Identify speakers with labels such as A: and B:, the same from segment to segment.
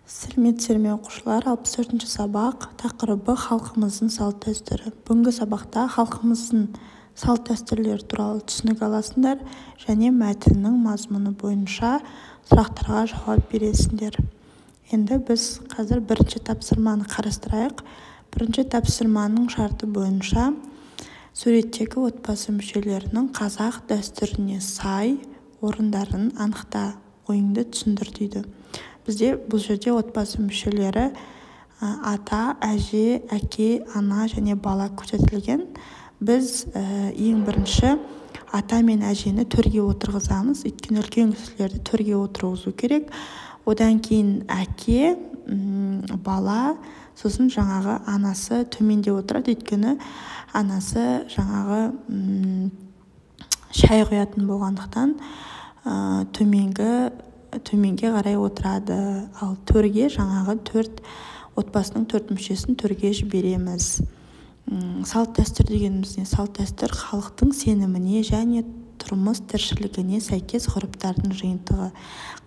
A: Сәлеметсіздер ме оқушылар, 64-ші сабақ тақырыбы халқымыздың салт-дәстүрі. Бүгінгі сабақта халқымыздың салт-дәстүрлері туралы түсінік аласыңдар және мәтіннің мазмұны бойынша сұрақтарға жауап бересіңдер. Енді біз қазір бірінші тапсырманы қарастырайық. Бірінші тапсырманың шарты бойынша суреттегі отбасы мүшелерінің қазақ дәстүріне сай орындарын анықта, ойыңды түсіндір дейді. Бізде бұл жерде отбасы мүшелері ата, әже, әке, ана және бала көрсетілген. Біз ең бірінші ата мен әжені төрге отырғызамыз, өйткені үлкен кісілерді төрге отырғызу керек. Одан кейін әке, бала, сосын жаңағы анасы төменде отырады, өйткені анасы жаңағы шай құятын болғандықтан төменге қарай отырады. Ал төрге жаңағы отбасының 4 мүшесін төрге жібереміз. Салт-дәстүр дегеніміз не? Салт-дәстүр халықтың сеніміне және тұрмыс тіршілігіне сәйкес ғұрыптардың жиынтығы.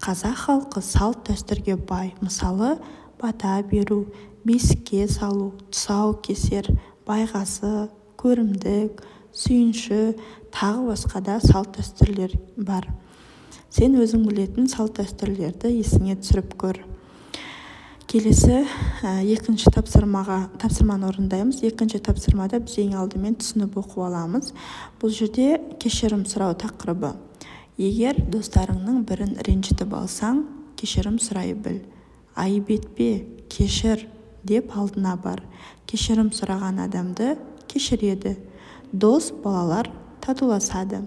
A: Қазақ халқы салт-дәстүрге бай. Мысалы, бата беру, бесікке салу, тұсау кесер, байғасы, көрімдік, сүйінші, тағы басқа да салт-дәстүрлер бар. Сен өзің білетін салт-дәстүрлерді есіңе түсіріп көр. Келесі екінші тапсырманы орындаймыз. Екінші тапсырмада біз ең алдымен түсініп оқып аламыз. Бұл жерде кешірім сұрау тақырыбы. Егер достарыңның бірін ренжітіп алсаң, кешірім сұрай біл. Айып етпе, кешір деп алдына бар. Кешірім сұраған адамды кешіреді. Дос балалар татуласады.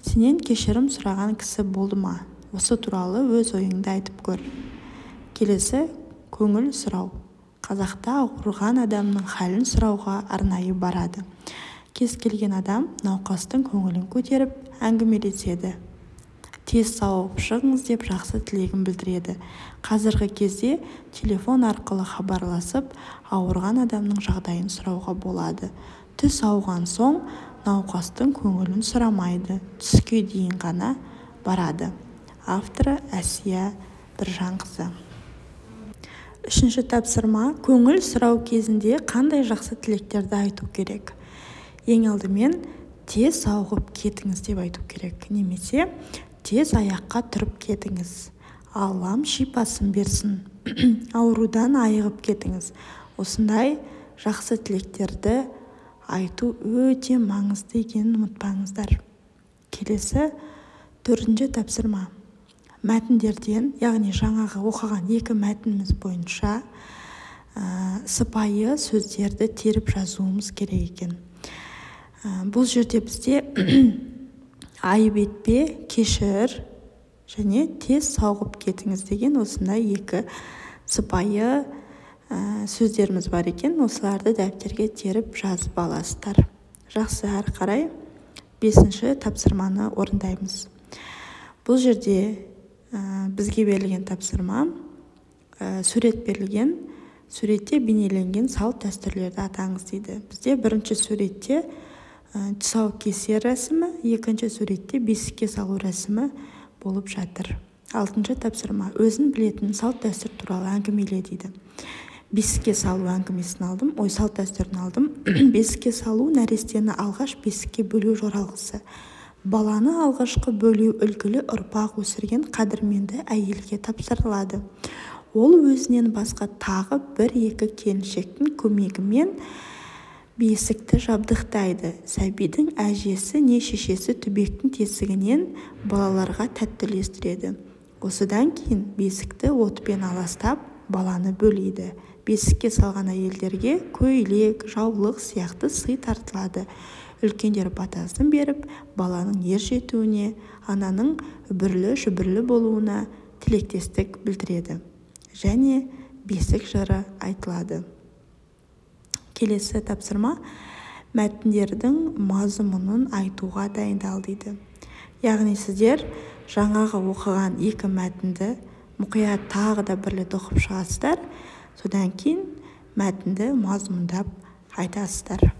A: Сенен кешірім сұраған кісі болды ма? Осы туралы өз ойыңды айтып көр. Келесі көңіл сұрау. Қазақта ауырған адамның хәлін сұрауға арнайы барады. Кез келген адам науқастың көңілін көтеріп әңгімелеседі. Тез сауығып шығыңыз деп жақсы тілегін білдіреді. Қазіргі кезде телефон арқылы хабарласып, ауырған адамның жағдайын сұрауға болады. Түс ауған соң науқастың көңілін сұрамайды, түске дейін ғана барады. Авторы Әсия Біржанқызы. Үшінші тапсырма. Көңіл сұрау кезінде қандай жақсы тілектерді айту керек? Ең алдымен тез сауығып кетіңіз деп айту керек. Немесе тез аяққа тұрып кетіңіз. Аллам шипасын берсін. Аурудан айығып кетіңіз. Осындай жақсы тілектерді айту өте маңызды екенін ұмытпаңыздар. Келесі 4-ші тапсырма. Мәтіндерден, яғни жаңағы оқыған екі мәтініміз бойынша сыпайы сөздерді теріп жазуымыз керек екен. Бұл жерде бізде айып етпе, кешір және тез сауығып кетіңіз деген осындай екі сыпайы сөздеріміз бар екен. Осыларды дәптерге теріп жазып аласыздар. Жақсы, әрі қарай 5-ші тапсырманы орындаймыз. Бұл жерде бізге берілген тапсырма сурет берілген. Суретте бейнеленген салт дәстүрлерді атаңыз дейді. Бізде бірінші суретте тұсау кесер рәсімі, екінші суретте бесікке салу рәсімі болып жатыр. 6-ші тапсырма. Өзін білетін салт дәстүр туралы әңгімеле дейді. Бесікке салу әңгімесін алдым, салт дәстүрін алдым. Бесікке салу нәрестені алғаш бесікке бөлу жоралғысы. Баланы алғашқы бөлу үлгілі ұрпақ өсірген қадірменді әйелге тапсырылады. Ол өзінен басқа тағы 1-2 келіншектің көмегімен бесікті жабдықтайды. Сәбидің әжесі не шешесі түбектің тесігінен балаларға тәтті үлестіреді. Осыдан кейін бесікті отпен аластап баланы бөлейді. Бесікке салған әйелдерге көйлек, жаулық сияқты сый тартылады. Үлкендер батасын беріп, баланың ер жетуіне, ананың үбірлі-шүбірлі болуына тілектестік білдіреді. Және бесік жыры айтылады. Келесі тапсырма. Мәтіндердің мазмұнын айтуға дайындал дейді. Яғни сіздер жаңағы оқыған екі мәтінді мұқият тағы да бірлет оқып шығасыздар. Содан кейін мәтінді мазмұндап айтасыздар.